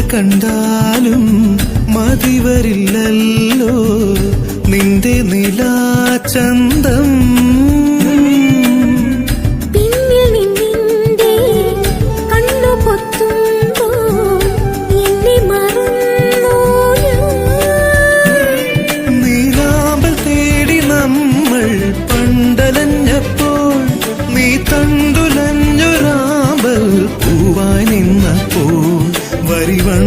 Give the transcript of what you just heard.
കണ്ടാലും മതിവരില്ലല്ലോ നിന്റെ നിലാചന്തം. നീലാമ്പൽ തേടി നമ്മൾ പണ്ടലഞ്ഞപ്പോൾ നീ തണ്ടുലഞ്ഞൊരാമ്പൽ പൂവായി നിന്നപ്പോൾ വരിവൺ